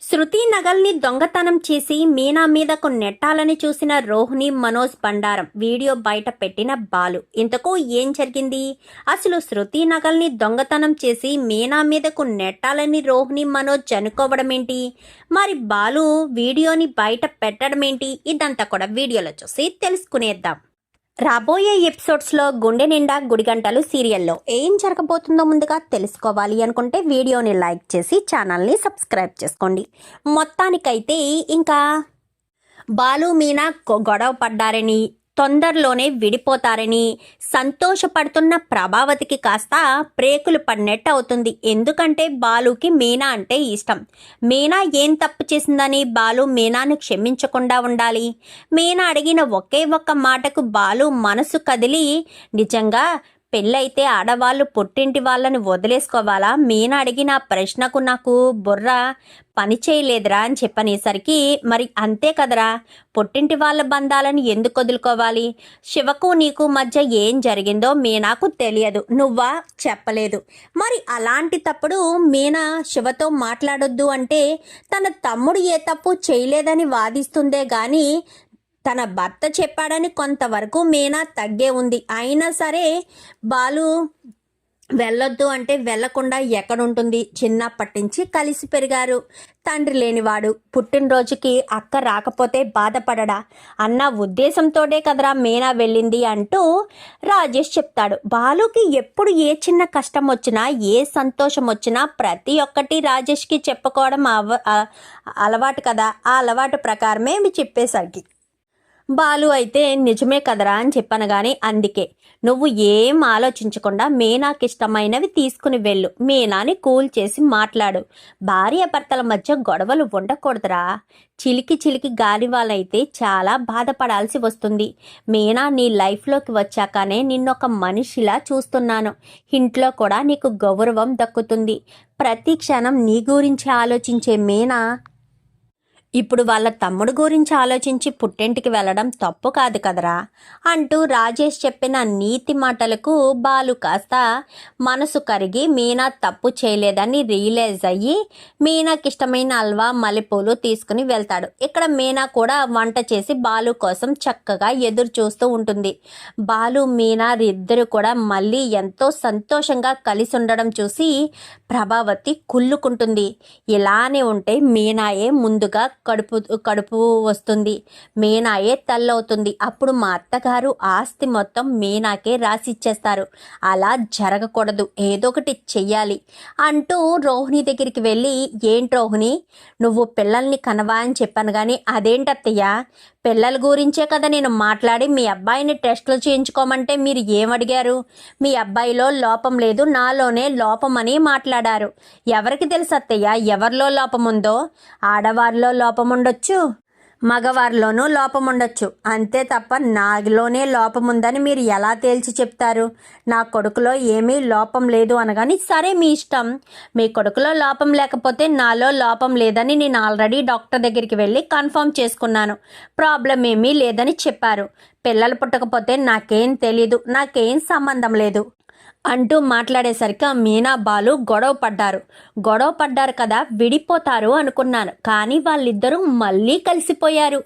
శృతి నగల్ని దొంగతనం చేసి మీనా మీదకు నెట్టాలని చూసిన రోహిణి మనోజ్ బండారం వీడియో బయట పెట్టిన బాలు. ఇంతకు ఏం జరిగింది? అసలు శృతి నగల్ని దొంగతనం చేసి మీనా మీదకు నెట్టాలని రోహిణి మనోజ్ అనుకోవడం ఏంటి? మరి బాలు వీడియోని బయట పెట్టడం ఏంటి? ఇదంతా కూడా వీడియోలో చూసి తెలుసుకునేద్దాం. రాబోయే ఎపిసోడ్స్లో గుండె నిండా గుడిగంటలు సీరియల్లో ఏం జరగబోతుందో ముందుగా తెలుసుకోవాలి అనుకుంటే వీడియోని లైక్ చేసి ఛానల్ని సబ్స్క్రైబ్ చేసుకోండి. మొత్తానికైతే ఇంకా బాలు మీనా గొడవ పడ్డారని, తొందరలోనే విడిపోతారని సంతోషపడుతున్న ప్రభావతికి కాస్త బ్రేకులు పడినట్టు అవుతుంది. ఎందుకంటే బాలుకి మీనా అంటే ఇష్టం. మీనా ఏం తప్పు చేసిందని బాలు మీనాను క్షమించకుండా ఉండాలి? మీనా అడిగిన ఒకే ఒక్క మాటకు బాలు మనసు కదిలి, నిజంగా పెళ్ళైతే ఆడవాళ్ళు పుట్టింటి వాళ్ళని వదిలేసుకోవాలా? మీనా అడిగిన ప్రశ్నకు నాకు బుర్ర పని చేయలేదురా అని చెప్పనేసరికి, మరి అంతే కదరా, పుట్టింటి వాళ్ళ బంధాలను ఎందుకు వదులుకోవాలి? శివకు నీకు మధ్య ఏం జరిగిందో మీనాకు తెలియదు, నువ్వా చెప్పలేదు. మరి అలాంటి తప్పుడు మీనా శివతో మాట్లాడొద్దు అంటే తన తమ్ముడు ఏ తప్పు చేయలేదని వాదిస్తుందే గాని తన భర్త చెప్పాడని కొంతవరకు మీనా తగ్గే ఉంది. అయినా సరే బాలు వెళ్ళొద్దు అంటే వెళ్లకుండా ఎక్కడుంటుంది? చిన్నప్పటి నుంచి కలిసి పెరిగారు. తండ్రి లేనివాడు పుట్టినరోజుకి అక్క రాకపోతే బాధపడడా అన్న ఉద్దేశంతోనే కదరా మీనా వెళ్ళింది అంటూ రాజేష్ చెప్తాడు. బాలుకి ఎప్పుడు ఏ చిన్న కష్టం వచ్చినా, ఏ సంతోషం వచ్చినా ప్రతి ఒక్కటి రాజేష్కి చెప్పుకోవడం అలవాటు కదా. ఆ అలవాటు ప్రకారమే చెప్పేసరికి బాలు అయితే నిజమే కదరా అని చెప్పాను. కానీ అందుకే నువ్వు ఏం ఆలోచించకుండా మీనాకి ఇష్టమైనవి తీసుకుని వెళ్ళు, మీనాని కూల్ చేసి మాట్లాడు. భార్యాభర్తల మధ్య గొడవలు ఉండకూడదురా. చిలికి చిలికి గాలి వాళ్ళైతే చాలా బాధపడాల్సి వస్తుంది. మీనా నీ లైఫ్లోకి వచ్చాకనే నిన్నొక మనిషిలా చూస్తున్నాను. ఇంట్లో కూడా నీకు గౌరవం దక్కుతుంది. ప్రతి క్షణం నీ గురించి ఆలోచించే మీనా ఇప్పుడు వాళ్ళ తమ్ముడు గురించి ఆలోచించి పుట్టింటికి వెళ్ళడం తప్పు కాదు కదరా అంటూ రాజేష్ చెప్పిన నీతి మాటలకు బాలు కాస్త మనసు కరిగి మీనా తప్పు చేయలేదని రియలైజ్ అయ్యి మీనాకి ఇష్టమైన అల్వా మల్లెపూలు తీసుకుని వెళ్తాడు. ఇక్కడ మీనా కూడా వంట చేసి బాలు కోసం చక్కగా ఎదురు చూస్తూ ఉంటుంది. బాలు మీనా ఇద్దరు కూడా మళ్ళీ ఎంతో సంతోషంగా కలిసి ఉండడం చూసి ప్రభావతి కుళ్ళుకుంటుంది. ఇలానే ఉంటే మీనాయే ముందుగా కడుపు వస్తుంది, మీనాయే తల్లవుతుంది. అప్పుడు మా అత్తగారు ఆస్తి మొత్తం మీనాకే రాసిచ్చేస్తారు. అలా జరగకూడదు, ఏదో ఒకటి చెయ్యాలి అంటూ రోహిణి దగ్గరికి వెళ్ళి, ఏంటి రోహిణి, నువ్వు పిల్లల్ని కనవా అని చెప్పాను కానీ అదేంటత్తయ్య, పిల్లల గురించే కదా నేను మాట్లాడి మీ అబ్బాయిని టెస్టులు చేయించుకోమంటే మీరు ఏమడిగారు? మీ అబ్బాయిలో లోపం లేదు, నాలోనే లోపం అని మాట్లాడారు. ఎవరికి తెలుసు అత్తయ్య ఎవరిలో లోపం ఉందో? ఆడవారిలో లోపం ఉండొచ్చు, మగవారిలోనూ లోపం ఉండొచ్చు, అంతే తప్ప నాలోనే లోపం ఉందని మీరు ఎలా తేల్చి చెప్తారు? నా కొడుకులో ఏమీ లోపం లేదు అనగాని, సరే మీ ఇష్టం, మీ కొడుకులో లోపం లేకపోతే నాలో లోపం లేదని నేను ఆల్రెడీ డాక్టర్ దగ్గరికి వెళ్ళి కన్ఫర్మ్ చేసుకున్నాను, ప్రాబ్లం ఏమీ లేదని చెప్పారు. పిల్లలు పుట్టకపోతే నాకేం తెలీదు, నాకేం సంబంధం లేదు అంటూ మాట్లాడేసరికి మీనా బాలు గొడవ పడ్డారు కదా, విడిపోతారు అనుకున్నాను. కానీ వాళ్ళిద్దరూ మళ్ళీ కలిసిపోయారు.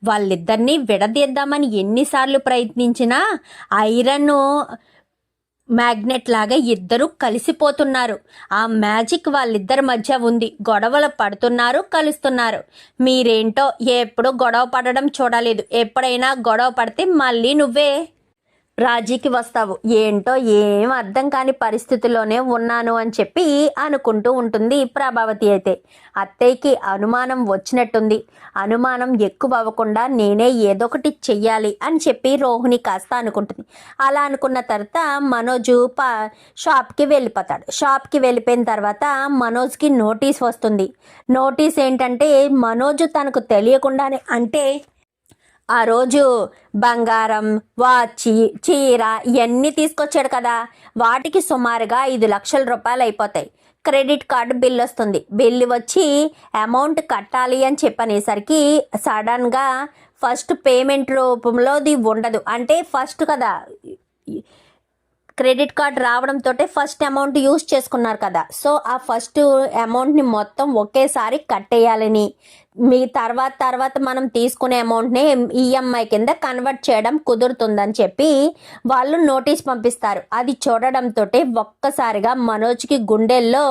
వాళ్ళిద్దరినీ విడదీద్దామని ఎన్నిసార్లు ప్రయత్నించినా ఐరన్ మ్యాగ్నెట్ లాగా ఇద్దరు కలిసిపోతున్నారు. ఆ మ్యాజిక్ వాళ్ళిద్దరి మధ్య ఉంది. గొడవలు పడుతున్నారు, కలుస్తున్నారు. మీరేంటో ఎప్పుడు గొడవ పడడం చూడలేదు. ఎప్పుడైనా గొడవ పడితే మళ్ళీ నువ్వే రాజీకి వస్తావు. ఏంటో ఏం అర్థం కాని పరిస్థితిలోనే ఉన్నాను అని చెప్పి అనుకుంటూ ఉంటుంది ప్రభావతి. అయితే అత్తయ్యకి అనుమానం వచ్చినట్టుంది. అనుమానం ఎక్కువ అవ్వకుండా నేనే ఏదో ఒకటి చెయ్యాలి అని చెప్పి రోహిణి కాస్త అనుకుంటుంది. అలా అనుకున్న తర్వాత మనోజు షాప్కి వెళ్ళిపోతాడు. షాప్కి వెళ్ళిపోయిన తర్వాత మనోజ్కి నోటీస్ వస్తుంది. నోటీస్ ఏంటంటే, మనోజు తనకు తెలియకుండానే, అంటే ఆ రోజు బంగారం, వాచి, చీర ఇవన్నీ తీసుకొచ్చాడు కదా, వాటికి సుమారుగా 5 లక్షల రూపాయలు అయిపోతాయి. క్రెడిట్ కార్డు బిల్ వస్తుంది. బిల్లు వచ్చి అమౌంట్ కట్టాలి అని చెప్పనేసరికి సడన్గా ఫస్ట్ పేమెంట్ రూపంలో ఉండదు. అంటే ఫస్ట్ కదా క్రెడిట్ కార్డ్ రావడంతో ఫస్ట్ అమౌంట్ యూజ్ చేసుకున్నారు కదా, సో ఆ ఫస్ట్ అమౌంట్ని మొత్తం ఒకేసారి కట్టేయాలని, మీ తర్వాత మనం తీసుకునే అమౌంట్ని ఈఎంఐ కింద కన్వర్ట్ చేయడం కుదురుతుందని చెప్పి వాళ్ళు నోటీస్ పంపిస్తారు. అది చూడడంతో ఒక్కసారిగా మనోజ్కి గుండెల్లో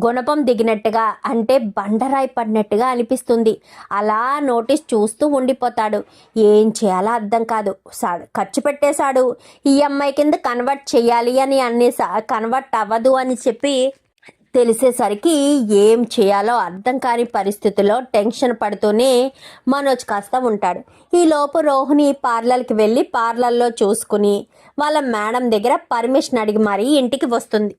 గుణపం దిగినట్టుగా, అంటే బండరాయి పడినట్టుగా అనిపిస్తుంది. అలా నోటీస్ చూస్తూ ఉండిపోతాడు. ఏం చేయాలో అర్థం కాదు. ఖర్చు పెట్టేశాడు, ఈఎంఐ కింద కన్వర్ట్ చేయాలి అని కన్వర్ట్ అవ్వదు అని చెప్పి తెలిసేసరికి ఏం చేయాలో అర్థం కాని పరిస్థితుల్లో టెన్షన్ పడుతూనే మనోజ్ కాస్త ఉంటాడు. ఈలోపు రోహిణి పార్లర్కి వెళ్ళి పార్లర్లో చూసుకుని వాళ్ళ మేడం దగ్గర పర్మిషన్ అడిగి మరీ ఇంటికి వస్తుంది.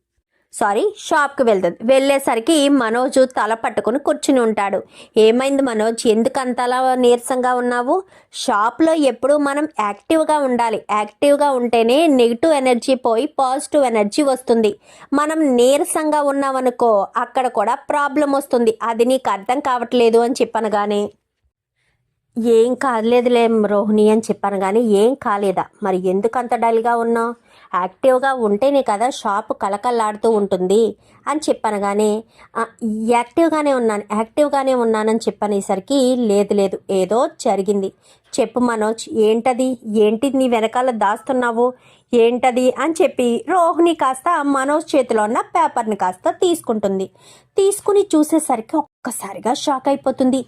షాప్కి వెళ్తుంది. వెళ్ళేసరికి మనోజ్ తల పట్టుకుని కూర్చుని ఉంటాడు. ఏమైంది మనోజ్, ఎందుకు అంతలా నీరసంగా ఉన్నావు? షాప్లో ఎప్పుడు మనం యాక్టివ్గా ఉండాలి. యాక్టివ్గా ఉంటేనే నెగిటివ్ ఎనర్జీ పోయి పాజిటివ్ ఎనర్జీ వస్తుంది. మనం నీరసంగా ఉన్నామనుకో అక్కడ కూడా ప్రాబ్లం వస్తుంది. అది నీకు అర్థం కావట్లేదు అని చెప్పాను. కానీ ఏం కాలేదులే రోహిణి అని చెప్పాను. కానీ ఏం కాలేదా? మరి ఎందుకు అంత డల్గా ఉన్నావు? యాక్టివ్గా ఉంటేనే కదా షాపు కలకల్లాడుతూ ఉంటుంది అని చెప్పాను. కానీ యాక్టివ్గానే ఉన్నానని చెప్పనేసరికి లేదు ఏదో జరిగింది, చెప్పు మనోజ్, ఏంటి నీ వెనకాల దాస్తున్నావు, ఏంటది అని చెప్పి రోహిణి కాస్త మనోజ్ చేతిలో ఉన్న పేపర్ని కాస్త తీసుకుని చూసేసరికి ఒక్కసారిగా షాక్ అయిపోతుంది.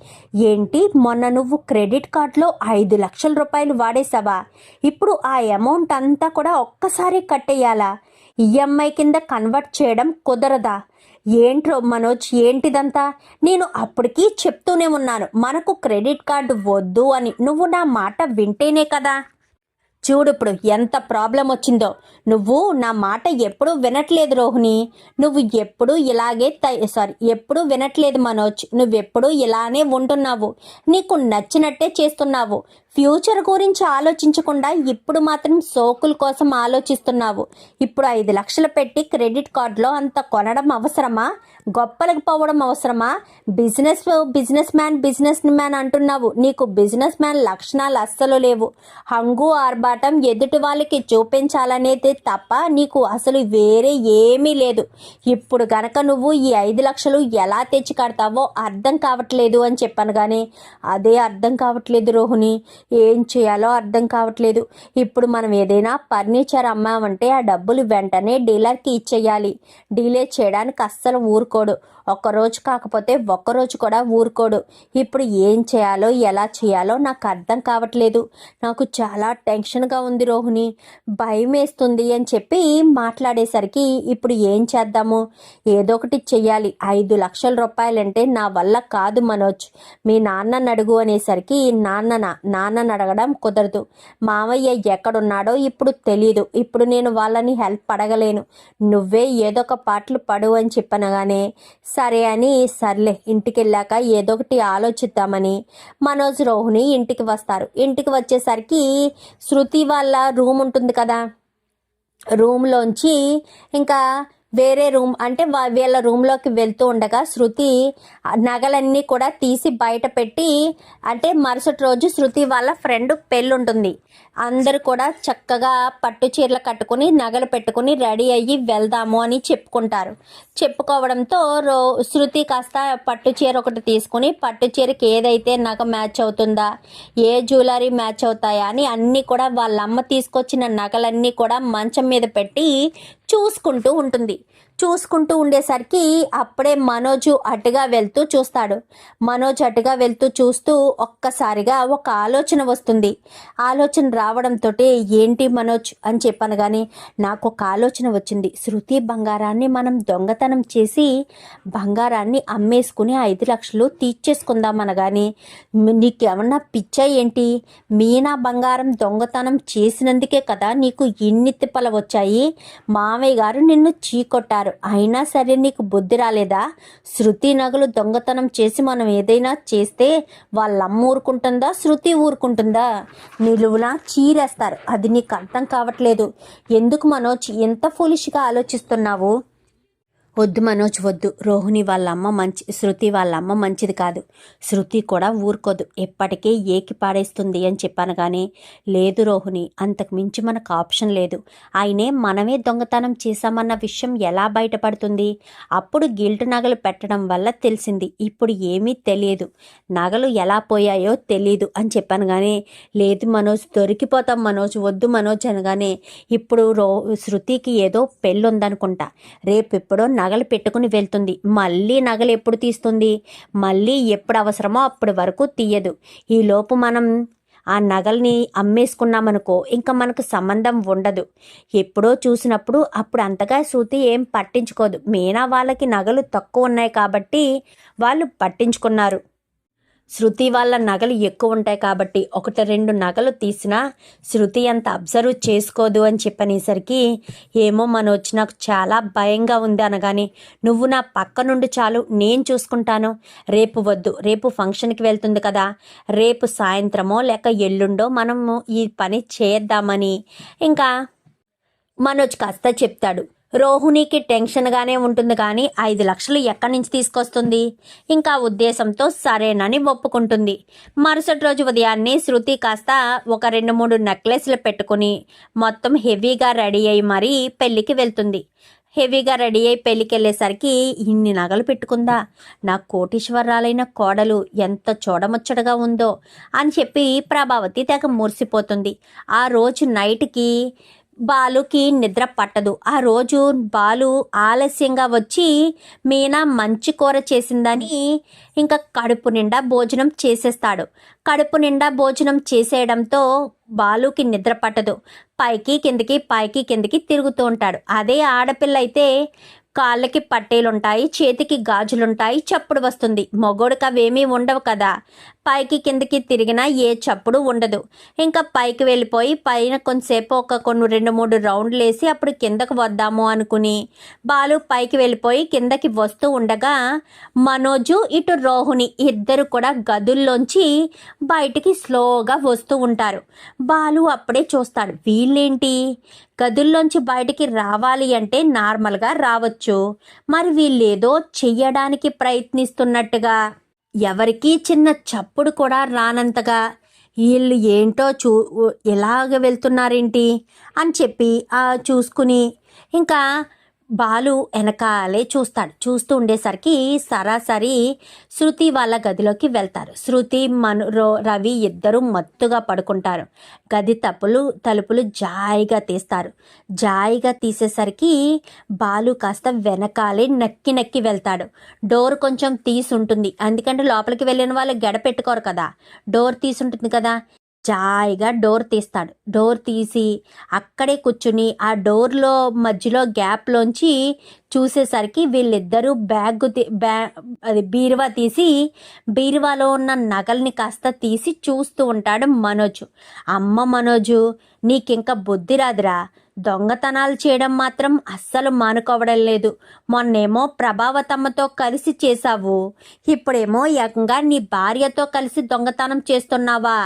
ఏంటి, మొన్న నువ్వు క్రెడిట్ కార్డులో 5 లక్షల రూపాయలు వాడేసావా? ఇప్పుడు ఆ అమౌంట్ అంతా కూడా ఒక్కసారి కట్టేయాలా? ఈఎంఐ కింద కన్వర్ట్ చేయడం కుదరదా? ఏంట్రో మనోజ్, ఏంటిదంతా? నేను అప్పటికీ చెప్తూనే ఉన్నాను మనకు క్రెడిట్ కార్డు వద్దు అని. నువ్వు నా మాట వింటేనే కదా. చూడు ఇప్పుడు ఎంత ప్రాబ్లం వచ్చిందో. నువ్వు నా మాట ఎప్పుడూ వినట్లేదు రోహిణి. నువ్వు ఎప్పుడూ ఎప్పుడూ వినట్లేదు మనోజ్. నువ్వెప్పుడూ ఇలానే ఉంటున్నావు. నీకు నచ్చినట్టే చేస్తున్నావు. ఫ్యూచర్ గురించి ఆలోచించకుండా ఇప్పుడు మాత్రం సోకుల కోసం ఆలోచిస్తున్నావు. ఇప్పుడు 5 లక్షలు పెట్టి క్రెడిట్ కార్డులో అంత కొనడం అవసరమా? గొప్పలకు పోవడం అవసరమా? బిజినెస్ మ్యాన్ అంటున్నావు. నీకు బిజినెస్ మ్యాన్ లక్షణాలు అస్సలు లేవు. హంగు ఆర్భాటం ఎదుటి వాళ్ళకి చూపించాలనేది తప్ప నీకు అసలు వేరే ఏమీ లేదు. ఇప్పుడు గనక నువ్వు ఈ 5 లక్షలు ఎలా తెచ్చి కడతావో అర్థం కావట్లేదు అని చెప్పాను. కానీ అదే అర్థం కావట్లేదు రోహిణి. ఏం చేయాలో అర్థం కావట్లేదు. ఇప్పుడు మనం ఏదైనా ఫర్నిచర్ అమ్మామంటే ఆ డబ్బులు వెంటనే డీలర్కి ఇచ్చేయాలి. డీలే చేయడానికి అస్సలు ఊరుకోడు. ఒక్కరోజు కాకపోతే ఒక్కరోజు కూడా ఊరుకోడు. ఇప్పుడు ఏం చేయాలో ఎలా చేయాలో నాకు అర్థం కావట్లేదు. నాకు చాలా టెన్షన్గా ఉంది రోహిణి, భయం వేస్తుంది అని చెప్పి మాట్లాడేసరికి ఇప్పుడు ఏం చేద్దాము? ఏదో ఒకటి చెయ్యాలి. 5 లక్షల రూపాయలంటే నా వల్ల కాదు మనోజ్. మీ నాన్నని అడుగు అనేసరికి నాన్నని అడగడం కుదరదు. మావయ్య ఎక్కడున్నాడో ఇప్పుడు తెలీదు. ఇప్పుడు నేను వాళ్ళని హెల్ప్ అడగలేను. నువ్వే ఏదో ఒక పాటలు పడు అని చెప్పనగానే సరే అని సర్లే ఇంటికి వెళ్ళాక ఏదో ఒకటి ఆలోచిద్దామని మనోజ్ రోహిణి ఇంటికి వస్తారు. ఇంటికి వచ్చేసరికి శృతి వాళ్ళ రూమ్ ఉంటుంది కదా, రూమ్లోంచి ఇంకా వేరే రూమ్ అంటే వీళ్ళ రూమ్లోకి వెళ్తూ ఉండగా శృతి నగలన్నీ కూడా తీసి బయట పెట్టి, అంటే మరుసటి రోజు శృతి వాళ్ళ ఫ్రెండ్ పెళ్ళి ఉంటుంది. అందరూ కూడా చక్కగా పట్టు చీరలు కట్టుకుని నగలు పెట్టుకుని రెడీ అయ్యి వెళ్దాము అని చెప్పుకోవడంతో శృతి కాస్త పట్టు చీర ఒకటి తీసుకుని పట్టు చీరకి ఏదైతే నగ మ్యాచ్ అవుతుందా, ఏ జ్యువెలరీ మ్యాచ్ అవుతాయా అని అన్నీ కూడా వాళ్ళమ్మ తీసుకొచ్చిన నగలన్నీ కూడా మంచం మీద పెట్టి చూసుకుంటూ ఉండేసరికి అప్పుడే మనోజ్ అటుగా వెళ్తూ చూస్తూ ఒక్కసారిగా ఒక ఆలోచన వస్తుంది. ఆలోచన రావడంతో ఏంటి మనోజ్ అని చెప్పాను. కానీ నాకు ఒక ఆలోచన వచ్చింది. శృతి బంగారాన్ని మనం దొంగతనం చేసి బంగారాన్ని అమ్మేసుకుని 5 లక్షలు తీర్చేసుకుందామనగాని నీకేమన్నా పిచ్చా ఏంటి? మీనా బంగారం దొంగతనం చేసినందుకే కదా నీకు ఇన్ని తిప్పలు వచ్చాయి. మామయ్య గారు నిన్ను చీకొట్టారు, అయినా సరే నీకు బుద్ధి రాలేదా? శృతి నగలు దొంగతనం చేసి మనం ఏదైనా చేస్తే వాళ్ళమ్మ ఊరుకుంటుందా, శృతి ఊరుకుంటుందా? నిలువునా చీరేస్తారు. అది నీకు అర్థం కావట్లేదు. ఎందుకు మనోజ్ ఎంత ఫూలిష్గా ఆలోచిస్తున్నావు? వద్దు మనోజ్ వద్దు, రోహిణి వాళ్ళ అమ్మ శృతి వాళ్ళ అమ్మ మంచిది కాదు, శృతి కూడా ఊరుకోదు, ఎప్పటికే ఏకి పాడేస్తుంది అని చెప్పాను. కానీ లేదు రోహిణి, అంతకు మించి మనకు ఆప్షన్ లేదు. ఆయనే మనమే దొంగతనం చేశామన్న విషయం ఎలా బయటపడుతుంది? అప్పుడు గిల్ట్ నగలు పెట్టడం వల్ల తెలిసింది, ఇప్పుడు ఏమీ తెలియదు, నగలు ఎలా పోయాయో తెలీదు అని చెప్పాను. కానీ లేదు మనోజ్, దొరికిపోతాం మనోజ్, వద్దు మనోజ్ అనగానే ఇప్పుడు శృతికి ఏదో పెళ్ళి ఉందనుకుంటా, రేపెప్పుడో నగలు పెట్టుకుని వెళ్తుంది, మళ్ళీ నగలు ఎప్పుడు తీస్తుంది? మళ్ళీ ఎప్పుడు అవసరమో అప్పటి వరకు తీయదు. ఈలోపు మనం ఆ నగల్ని అమ్మేసుకున్నామనుకో ఇంకా మనకు సంబంధం ఉండదు. ఎప్పుడో చూసినప్పుడు అప్పుడు అంతగా శృతి ఏం పట్టించుకోదు. మీనా వాళ్ళకి నగలు తక్కువ ఉన్నాయి కాబట్టి వాళ్ళు పట్టించుకున్నారు. శృతి వాళ్ళ నగలు ఎక్కువ ఉంటాయి కాబట్టి 1-2 నగలు తీసినా శృతి అంత అబ్జర్వ్ చేసుకోదు అని చెప్పనేసరికి ఏమో మనోజ్, నాకు చాలా భయంగా ఉంది అనగానే నువ్వు నా పక్క నుండి చాలు, నేను చూసుకుంటాను. రేపు వద్దు, రేపు ఫంక్షన్కి వెళ్తుంది కదా, రేపు సాయంత్రమో లేక ఎల్లుండో మనము ఈ పని చేద్దామని ఇంకా మనోజ్ కాస్త చెప్తాడు. రోహిణికి టెన్షన్గానే ఉంటుంది కానీ 5 లక్షలు ఎక్కడి నుంచి తీసుకొస్తుంది? ఇంకా ఉద్దేశంతో సరేనని ఒప్పుకుంటుంది. మరుసటి రోజు ఉదయాన్నే శృతి కాస్త ఒక 2-3 నెక్లెస్లు పెట్టుకుని మొత్తం హెవీగా రెడీ అయ్యి మరీ పెళ్ళికి వెళ్తుంది. హెవీగా రెడీ అయ్యి పెళ్ళికి వెళ్ళేసరికి ఇన్ని నగలు పెట్టుకుందా, నా కోటీశ్వరాలైన కోడలు ఎంత చూడముచ్చటగా ఉందో అని చెప్పి ప్రభావతి తెగ మురిసిపోతుంది. ఆ రోజు నైట్కి బాలుకి నిద్ర పట్టదు. ఆ రోజు బాలు ఆలస్యంగా వచ్చి మీనా మంచి కూర చేసిందని ఇంకా కడుపు నిండా భోజనం చేసేస్తాడు. కడుపు నిండా భోజనం చేసేయడంతో బాలుకి నిద్ర పట్టదు. పైకి కిందకి తిరుగుతూ ఉంటాడు. అదే ఆడపిల్ల అయితే కాళ్ళకి పట్టీలుంటాయి, చేతికి గాజులుంటాయి, చప్పుడు వస్తుంది. మొగోడికి అవేమీ ఉండవు కదా, పైకి కిందకి తిరిగినా ఏ చప్పుడు ఉండదు. ఇంకా పైకి వెళ్ళిపోయి పైన కొంతసేపు కొన్ని 2-3 రౌండ్లు వేసి అప్పుడు కిందకు వద్దాము అనుకుని బాలు పైకి వెళ్ళిపోయి కిందకి వస్తూ ఉండగా మనోజు ఇటు రోహిణి ఇద్దరు కూడా గదుల్లోంచి బయటికి స్లోగా వస్తూ ఉంటారు. బాలు అప్పుడే చూస్తాడు, వీళ్ళేంటి గదుల్లోంచి బయటికి రావాలి అంటే నార్మల్గా రావచ్చు, మరి వీళ్ళేదో చెయ్యడానికి ప్రయత్నిస్తున్నట్టుగా, ఎవరికీ చిన్న చప్పుడు కూడా రానంతగా వీళ్ళు ఏంటో ఎలాగ వెళ్తున్నారేంటి అని చెప్పి చూసుకుని ఇంకా బాలు వెనకాలే చూస్తూ ఉండేసరికి సరాసరి శృతి వాళ్ళ గదిలోకి వెళ్తారు. శృతి రవి ఇద్దరు మత్తుగా పడుకుంటారు. గది తలుపులు జాయిగా తీస్తారు. జాయిగా తీసేసరికి బాలు కాస్త వెనకాలే నక్కి వెళ్తాడు. డోర్ కొంచెం తీసి ఉంటుంది, ఎందుకంటే లోపలికి వెళ్ళిన వాళ్ళు గడపెట్టుకోరు కదా, డోర్ తీసి ఉంటుంది కదా. జాయిగా డోర్ తీస్తాడు. డోర్ తీసి అక్కడే కూర్చుని ఆ డోర్లో మధ్యలో గ్యాప్లోంచి చూసేసరికి వీళ్ళిద్దరూ బీరువా తీసి బీరువాలో ఉన్న నగల్ని కాస్త తీసి చూస్తూ ఉంటాడు మనోజు. అమ్మ మనోజు, నీకింకా బుద్ధి రాదురా, దొంగతనాలు చేయడం మాత్రం అస్సలు మానుకోవడం లేదు. మొన్నేమో ప్రభావతమ్మతో కలిసి చేశావు, ఇప్పుడేమో ఏకంగా నీ భార్యతో కలిసి దొంగతనం చేస్తున్నావా?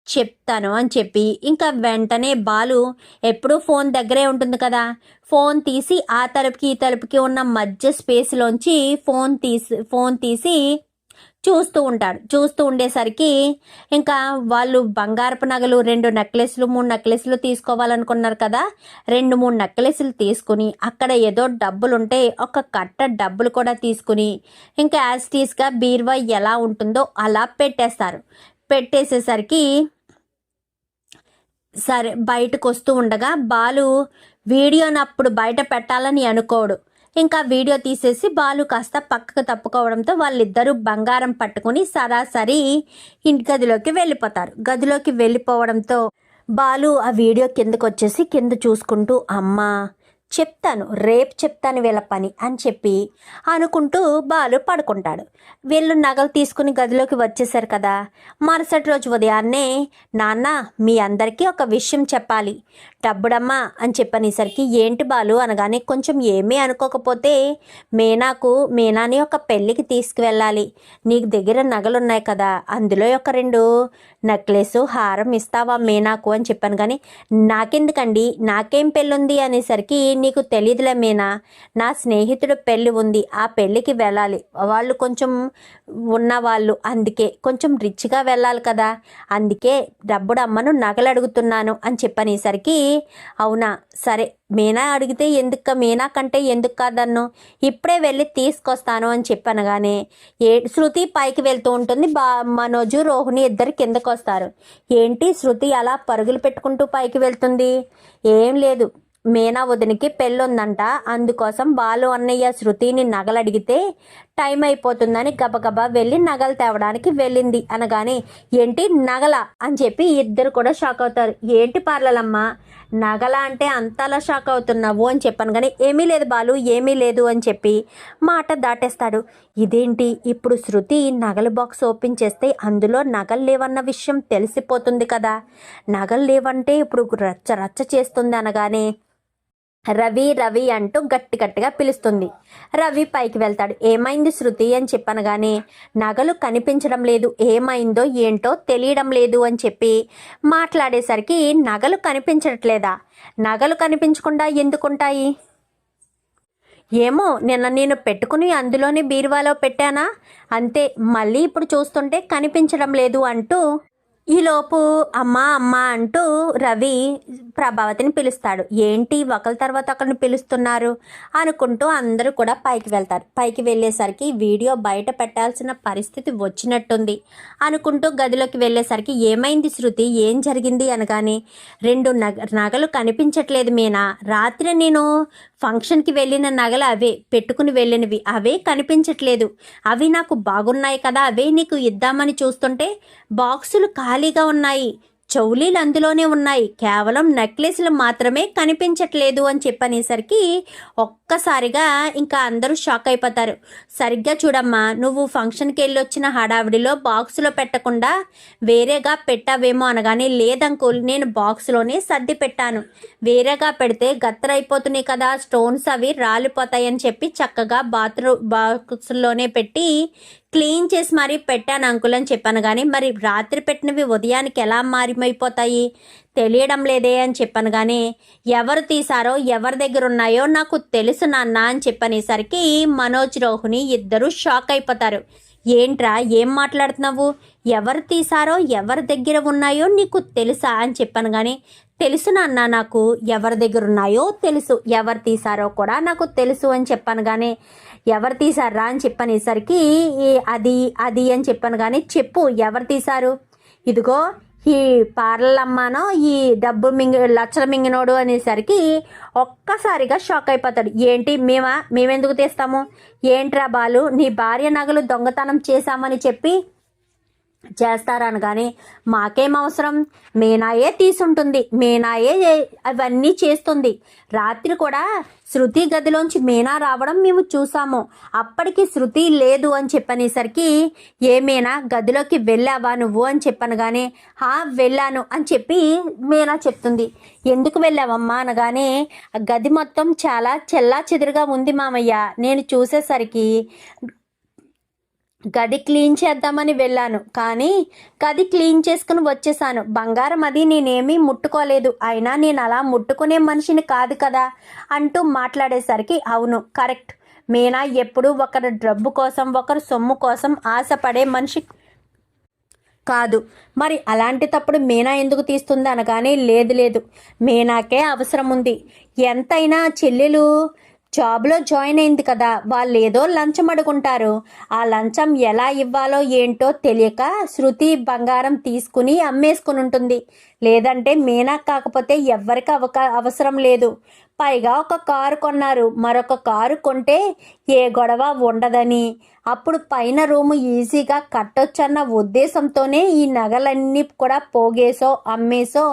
చెప్తాను అని చెప్పి ఇంకా వెంటనే బాలు ఎప్పుడూ ఫోన్ దగ్గరే ఉంటుంది కదా, ఫోన్ తీసి ఆ తలుపుకి ఈ తలుపుకి ఉన్న మధ్య స్పేస్లోంచి ఫోన్ తీసి చూస్తూ ఉంటాడు. చూస్తూ ఉండేసరికి ఇంకా వాళ్ళు బంగారపు నగలు 2 నెక్లెస్లు 3 నెక్లెస్లు తీసుకోవాలనుకున్నారు కదా, 2-3 నెక్లెస్లు తీసుకుని అక్కడ ఏదో డబ్బులుంటే ఒక కట్ట డబ్బులు కూడా తీసుకుని ఇంకా యాస్టీస్గా బీరువా ఎలా ఉంటుందో అలా పెట్టేస్తారు. పెట్టేసేసరికి సరే బయటకు వస్తూ ఉండగా బాలు వీడియోని అప్పుడు బయట పెట్టాలని అనుకోడు. ఇంకా వీడియో తీసేసి బాలు కాస్త పక్కకు తప్పుకోవడంతో వాళ్ళిద్దరూ బంగారం పట్టుకుని సరాసరి ఇంటి గదిలోకి వెళ్ళిపోతారు. గదిలోకి వెళ్ళిపోవడంతో బాలు ఆ వీడియో కిందకు వచ్చేసి కింద చూసుకుంటూ అమ్మా రేపు చెప్తాను వీళ్ళ పని అని చెప్పి అనుకుంటూ బాలు పడుకుంటాడు. వీళ్ళు నగలు తీసుకుని గదిలోకి వచ్చేసారు కదా. మరుసటి రోజు ఉదయాన్నే నాన్న మీ అందరికీ ఒక విషయం చెప్పాలి, డబ్బుడమ్మా అని చెప్పనేసరికి ఏంటి బాలు అనగానే కొంచెం ఏమీ అనుకోకపోతే మీనాని ఒక పెళ్ళికి తీసుకువెళ్ళాలి, నీకు దగ్గర నగలున్నాయి కదా, అందులో ఒక 2 నెక్లెస్ హారం ఇస్తావా మీనాకు అని చెప్పాను. కానీ నాకెందుకండి, నాకేం పెళ్ళుంది అనేసరికి నీకు తెలియదులే మీనా, నా స్నేహితుడు పెళ్ళి ఉంది, ఆ పెళ్ళికి వెళ్ళాలి, వాళ్ళు కొంచెం ఉన్నవాళ్ళు, అందుకే కొంచెం రిచ్గా వెళ్ళాలి కదా, అందుకే డబ్బుడు అమ్మను నగలు అడుగుతున్నాను అని చెప్పనేసరికి, అవునా సరే మీనా అడిగితే ఎందుకు, మీనా కంటే ఎందుకు కాదన్ను, ఇప్పుడే వెళ్ళి తీసుకొస్తాను అని చెప్పనగానే శృతి పైకి వెళ్తూ ఉంటుంది. మనోజు రోహిణి ఇద్దరు కిందకు వస్తారు. ఏంటి శృతి అలా పరుగులు పెట్టుకుంటూ పైకి వెళ్తుంది? ఏం లేదు, మీనా వదినికి పెళ్ళుందంట, అందుకోసం బాలు అన్నయ్య శృతిని నగలు అడిగితే టైం అయిపోతుందని గబగబా వెళ్ళి నగలు తేవడానికి వెళ్ళింది అనగానే, ఏంటి నగల అని చెప్పి ఇద్దరు కూడా షాక్ అవుతారు. ఏంటి పార్లలమ్మ నగల అంటే అంతలా షాక్ అవుతున్నావు అని చెప్పాను. కానీ ఏమీ లేదు బాలు, ఏమీ లేదు అని చెప్పి మాట దాటేస్తాడు. ఇదేంటి ఇప్పుడు శృతి నగల బాక్స్ ఓపెన్ చేస్తే అందులో నగలు లేవన్న విషయం తెలిసిపోతుంది కదా, నగలు లేవంటే ఇప్పుడు రచ్చ రచ్చ చేస్తుంది అనగానే రవి రవి అంటూ గట్టి గట్టిగా పిలుస్తుంది. రవి పైకి వెళ్తాడు. ఏమైంది శృతి అని చెప్పనగానే, నగలు కనిపించడం లేదు, ఏమైందో ఏంటో తెలియడం లేదు అని చెప్పి మాట్లాడేసరికి, నగలు కనిపించట్లేదా? నగలు కనిపించకుండా ఎందుకుంటాయి? ఏమో నిన్న నేను పెట్టుకుని అందులోనే బీరువాలో పెట్టానా, అంతే, మళ్ళీ ఇప్పుడు చూస్తుంటే కనిపించడం లేదు అంటూ ఈలోపు అమ్మా అమ్మ అంటూ రవి ప్రభావతిని పిలుస్తాడు. ఏంటి ఒకరి తర్వాత ఒకరిని పిలుస్తున్నారు అనుకుంటూ అందరూ కూడా పైకి వెళ్తారు. పైకి వెళ్ళేసరికి వీడియో బయట పెట్టాల్సిన పరిస్థితి వచ్చినట్టుంది అనుకుంటూ గదిలోకి వెళ్ళేసరికి, ఏమైంది శృతి, ఏం జరిగింది అనగానే, రెండు నగలు కనిపించట్లేదు మీనా, రాత్రి నేను ఫంక్షన్కి వెళ్ళిన నగలు అవే, పెట్టుకుని వెళ్ళినవి అవే కనిపించట్లేదు, అవి నాకు బాగున్నాయి కదా, అవే నీకు ఇద్దామని చూస్తుంటే బాక్సులు ఖాళీగా ఉన్నాయి, చౌలీలు అందులోనే ఉన్నాయి, కేవలం నెక్లెస్లు మాత్రమే కనిపించట్లేదు అని చెప్పనేసరికి ఒక్కసారిగా ఇంకా అందరూ షాక్ అయిపోతారు. సరిగ్గా చూడమ్మా, నువ్వు ఫంక్షన్కి వెళ్ళి వచ్చిన హడావిడిలో బాక్సులో పెట్టకుండా వేరేగా పెట్టావేమో అనగానే, లేదంకుల్ నేను బాక్సులోనే సర్ది పెట్టాను, వేరేగా పెడితే గత్తరైపోతున్నాయి కదా, స్టోన్స్ అవి రాలిపోతాయని చెప్పి చక్కగా బాక్సుల్లోనే పెట్టి క్లీన్ చేసి మరీ పెట్టాను అంకుల్ అని చెప్పాను. కానీ మరి రాత్రి పెట్టినవి ఉదయానికి ఎలా మారిమైపోతాయి తెలియడం లేదే అని చెప్పాను. కానీ ఎవరు తీసారో ఎవరి దగ్గర ఉన్నాయో నాకు తెలుసు నాన్న అని చెప్పనేసరికి మనోజ్ రోహిణి ఇద్దరు షాక్ అయిపోతారు. ఏంట్రా ఏం మాట్లాడుతున్నావు, ఎవరు తీసారో ఎవరి దగ్గర ఉన్నాయో నీకు తెలుసా అని చెప్పాను. కానీ తెలుసు నాన్న, నాకు ఎవరి దగ్గర ఉన్నాయో తెలుసు, ఎవరు తీసారో కూడా నాకు తెలుసు అని చెప్పాను. కానీ ఎవరు తీసారా అని చెప్పనేసరికి అది అది అని చెప్పాను. కానీ చెప్పు ఎవరు తీశారు, ఇదిగో ఈ పార్లమ్మనో ఈ డబ్బు లక్షల మింగినోడు అనేసరికి ఒక్కసారిగా షాక్ అయిపోతాడు. ఏంటి మేమెందుకు తీస్తాము, ఏంట్రా బాలు నీ భార్య నగలు దొంగతనం చేశామని చెప్పి చేస్తారనగానే, మాకేం అవసరం, మీనాయే తీసుంటుంది, మీనాయే అవన్నీ చేస్తుంది, రాత్రి కూడా శృతి గదిలోంచి మీనా రావడం మేము చూసాము, అప్పటికి శృతి లేదు అని చెప్పనేసరికి, ఏమైనా గదిలోకి వెళ్ళావా నువ్వు అని చెప్పనగానే, వెళ్ళాను అని చెప్పి మీనా చెప్తుంది. ఎందుకు వెళ్ళావమ్మా అనగానే, గది మొత్తం చాలా చెల్లా చెదురుగా ఉంది మామయ్య, నేను చూసేసరికి గది క్లీన్ చేద్దామని వెళ్ళాను, కానీ గది క్లీన్ చేసుకుని వచ్చేసాను, బంగారం అది నేనేమీ ముట్టుకోలేదు, అయినా నేను అలా ముట్టుకునే మనిషిని కాదు కదా అంటూ మాట్లాడేసరికి, అవును కరెక్ట్, మీనా ఎప్పుడు ఒకరి డబ్బు కోసం ఒకరి సొమ్ము కోసం ఆశపడే మనిషి కాదు, మరి అలాంటి తప్పుడు మీనా ఎందుకు తీస్తుంది అనగానే, లేదు మీనాకే అవసరం ఉంది, ఎంతైనా చెల్లెలు జాబ్లో జాయిన్ అయింది కదా, వాళ్ళు ఏదో లంచం అడుగుంటారు, ఆ లంచం ఎలా ఇవ్వాలో ఏంటో తెలియక శృతి బంగారం తీసుకుని అమ్మేసుకుని ఉంటుంది, లేదంటే మీనా కాకపోతే ఎవ్వరికి అవసరం లేదు, పైగా ఒక కారు కొన్నారు, మరొక కారు కొంటే ఏ గొడవ ఉండదని, అప్పుడు పైన రూము ఈజీగా కట్టొచ్చన్న ఉద్దేశంతోనే ఈ నగలన్నీ కూడా పోగేసో అమ్మేసో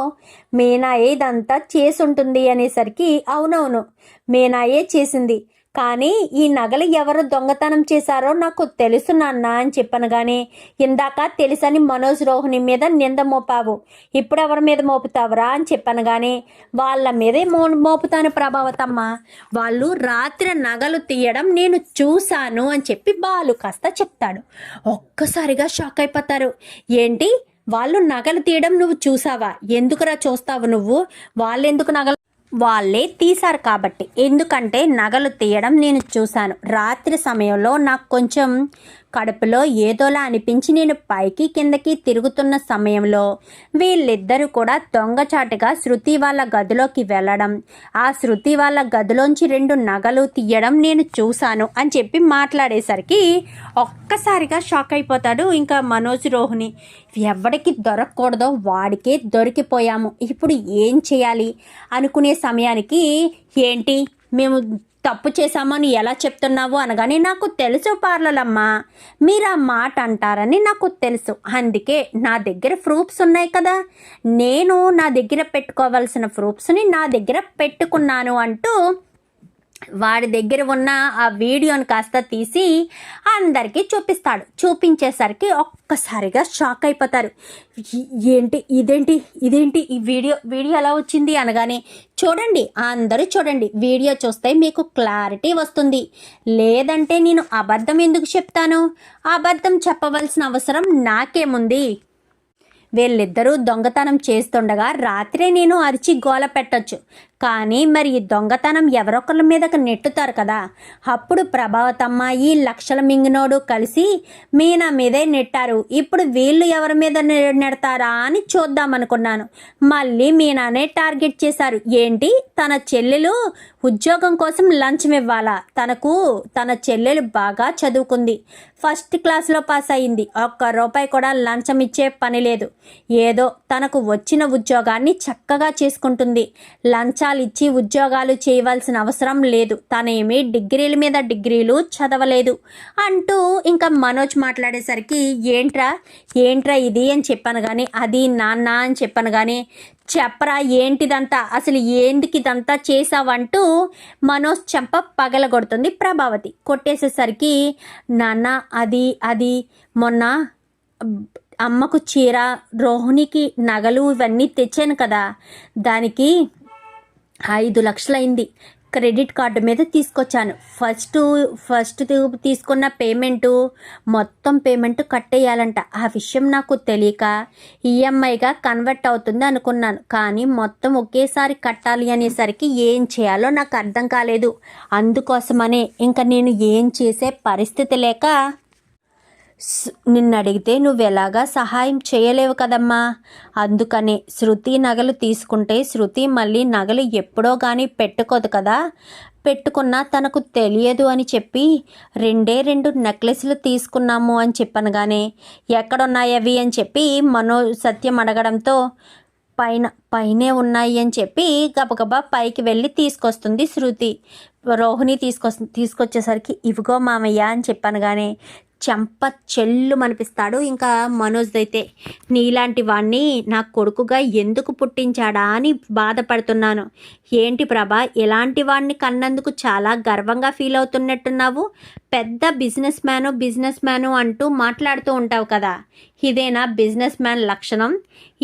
మీనాయే ఇదంతా చేసుంటుంది అనేసరికి, అవునవును మీనాయే చేసింది, కానీ ఈ నగలు ఎవరు దొంగతనం చేశారో నాకు తెలుసు నాన్న అని చెప్పను. కానీ ఇందాక తెలుసని మనోజ్ రోహిణి మీద నింద మోపావు, ఇప్పుడు ఎవరి మీద మోపుతావురా అని చెప్పను. కానీ వాళ్ళ మీదే మోపుతాను ప్రభావతమ్మ, వాళ్ళు రాత్రి నగలు తీయడం నేను చూశాను అని చెప్పి బాలు కాస్త చెప్తాడు. ఒక్కసారిగా షాక్ అయిపోతారు. ఏంటి వాళ్ళు నగలు తీయడం నువ్వు చూసావా, ఎందుకురా చూస్తావు నువ్వు, వాళ్ళెందుకు నగలు వాళ్ళే తీశారు కాబట్టి. ఎందుకంటే నగలు తీయడం నేను చూశాను. రాత్రి సమయంలో నాకు కొంచెం కడుపులో ఏదోలా అనిపించి నేను పైకి కిందకి తిరుగుతున్న సమయంలో వీళ్ళిద్దరూ కూడా దొంగచాటుగా శృతి వాళ్ళ గదిలోకి వెళ్ళడం, ఆ శృతి వాళ్ళ గదిలోంచి 2 నగలు తీయడం నేను చూశాను అని చెప్పి మాట్లాడేసరికి ఒక్కసారిగా షాక్ అయిపోతాడు ఇంకా మనోజ్, రోహిణి. ఎవడికి దొరకకూడదో వాడికే దొరికిపోయాము, ఇప్పుడు ఏం చేయాలి అనుకునే సమయానికి, ఏంటి మేము తప్పు చేశామని ఎలా చెప్తున్నావు అనగానే, నాకు తెలుసు పార్లలమ్మ, మీరు ఆ మాట అంటారని నాకు తెలుసు, అందుకే నా దగ్గర ప్రూఫ్స్ ఉన్నాయి కదా, నేను నా దగ్గర పెట్టుకోవాల్సిన ప్రూఫ్స్ని నా దగ్గర పెట్టుకున్నాను అంటూ వాడి దగ్గర ఉన్న ఆ వీడియోని కాస్త తీసి అందరికీ చూపిస్తాడు. చూపించేసరికి ఒక్కసారిగా షాక్ అయిపోతారు. ఇదేంటి ఈ వీడియో ఎలా వచ్చింది అనగానే, చూడండి అందరూ చూడండి, వీడియో చూస్తే మీకు క్లారిటీ వస్తుంది, లేదంటే నేను అబద్ధం ఎందుకు చెప్తాను, అబద్ధం చెప్పవలసిన అవసరం నాకేముంది, వీళ్ళిద్దరూ దొంగతనం చేస్తుండగా రాత్రే నేను అరిచి గోల పెట్టొచ్చు, కానీ మరి ఈ దొంగతనం ఎవరొకరి మీదకి నెట్టుతారు కదా, అప్పుడు ప్రభావతమ్మ ఈ లక్షల మింగినోడు కలిసి మీనా మీదే నెట్టారు, ఇప్పుడు వీళ్ళు ఎవరి మీద నెడతారా అని చూద్దామనుకున్నాను, మళ్ళీ మీనానే టార్గెట్ చేశారు. ఏంటి, తన చెల్లెలు ఉద్యోగం కోసం లంచం ఇవ్వాలా, తన చెల్లెలు బాగా చదువుకుంది, ఫస్ట్ క్లాస్లో పాస్ అయింది, ₹1 కూడా లంచం ఇచ్చే పని లేదు, ఏదో తనకు వచ్చిన ఉద్యోగాన్ని చక్కగా చేసుకుంటుంది, లంచాలు ఇచ్చి ఉద్యోగాలు చేయవలసిన అవసరం లేదు, తనేమి డిగ్రీల మీద డిగ్రీలు చదవలేదు అంటూ ఇంకా మనోజ్ మాట్లాడేసరికి, ఏంట్రా ఇది అని చెప్పాను కానీ, అది నాన్న అని చెప్పాను కానీ, చెప్పరా ఏంటిదంతా, అసలు ఎందుకు ఇదంతా చేసావంటూ మనోజ్ చెంప పగలగొడుతుంది ప్రభావతి. కొట్టేసేసరికి, నాన్న అది మొన్న అమ్మకు చీర, రోహిణికి నగలు ఇవన్నీ తెచ్చాను కదా, దానికి 5 లక్షలైంది, క్రెడిట్ కార్డు మీద తీసుకొచ్చాను, ఫస్ట్ తీసుకున్న మొత్తం పేమెంటు కట్టేయాలంట, ఆ విషయం నాకు తెలియక ఈఎంఐగా కన్వర్ట్ అవుతుంది అనుకున్నాను, కానీ మొత్తం ఒకేసారి కట్టాలి అనేసరికి ఏం చేయాలో నాకు అర్థం కాలేదు, అందుకోసమనే ఇంకా నేను ఏం చేసే పరిస్థితి లేక నిన్ను అడిగితే నువ్వు ఎలాగా సహాయం చేయలేవు కదమ్మా, అందుకనే శృతి నగలు తీసుకుంటే శృతి మళ్ళీ నగలు ఎప్పుడో కానీ పెట్టుకోదు కదా, పెట్టుకున్నా తనకు తెలియదు అని చెప్పి 2 నెక్లెస్లు తీసుకున్నాము అని చెప్పనగానే, ఎక్కడున్నాయవి అని చెప్పి సత్యం అడగడంతో, పైనే ఉన్నాయి అని చెప్పి గబగబా పైకి వెళ్ళి తీసుకొస్తుంది శృతి. రోహిణి తీసుకొచ్చేసరికి, ఇవిగో మామయ్య అని చెప్పనగానే చెంప చెల్లు మనిపిస్తాడు ఇంకా మనోజ్ అయితే. నీలాంటి వాణ్ణి నా కొడుకుగా ఎందుకు పుట్టించాడా అని బాధపడుతున్నాను. ఏంటి ప్రభా, ఎలాంటి వాడిని కన్నందుకు చాలా గర్వంగా ఫీల్ అవుతున్నట్టున్నావు, పెద్ద బిజినెస్ మ్యాను అంటూ మాట్లాడుతూ ఉంటావు కదా, ఇదేనా బిజినెస్ మ్యాన్ లక్షణం,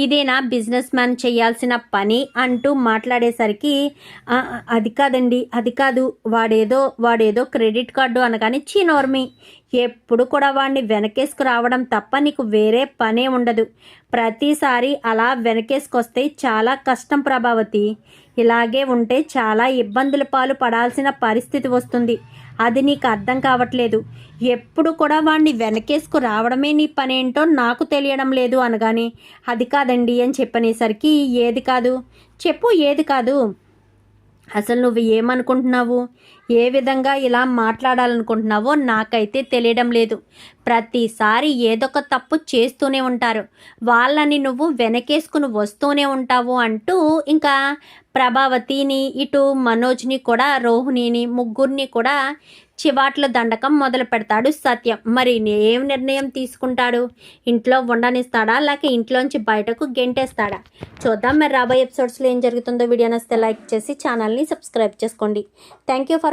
ఇదేనా బిజినెస్ మ్యాన్ చేయాల్సిన పని అంటూ మాట్లాడేసరికి, అది కాదండి, అది కాదు, వాడేదో క్రెడిట్ కార్డు అనగానే, చీనోర్మి, ఎప్పుడు కూడా వాడిని వెనకేసుకు రావడం తప్ప నీకు వేరే పనే ఉండదు, ప్రతిసారి అలా వెనకేసుకొస్తే చాలా కష్టం ప్రభావతి, ఇలాగే ఉంటే చాలా ఇబ్బందుల పాలు పడాల్సిన పరిస్థితి వస్తుంది, అది నీకు అర్థం కావట్లేదు, ఎప్పుడు కూడా వాడిని వెనకేసుకు రావడమే నీ పనేంటో నాకు తెలియడం లేదు అనగానే, అది కాదండి అని చెప్పనేసరికి, ఏది కాదు చెప్పు, ఏది కాదు, అసలు నువ్వు ఏమనుకుంటున్నావు, ఏ విధంగా ఇలా మాట్లాడాలనుకుంటున్నావో నాకైతే తెలియడం లేదు, ప్రతిసారి ఏదొక తప్పు చేస్తూనే ఉంటారు, వాళ్ళని నువ్వు వెనకేసుకుని వస్తూనే ఉంటావు అంటూ ఇంకా ప్రభావతిని, ఇటు మనోజ్ని కూడా, రోహిణిని, ముగ్గురిని కూడా చివాట్ల దండకం మొదలు పెడతాడు సత్యం. మరి ఏం నిర్ణయం తీసుకుంటాడు, ఇంట్లో ఉండనిస్తాడా లేక ఇంట్లోంచి బయటకు గెంటేస్తాడా చూద్దాం. మరి రాబోయే ఎపిసోడ్స్లో ఏం జరుగుతుందో వీడియో నచ్చితే లైక్ చేసి ఛానల్ని సబ్స్క్రైబ్ చేసుకోండి. Thank you for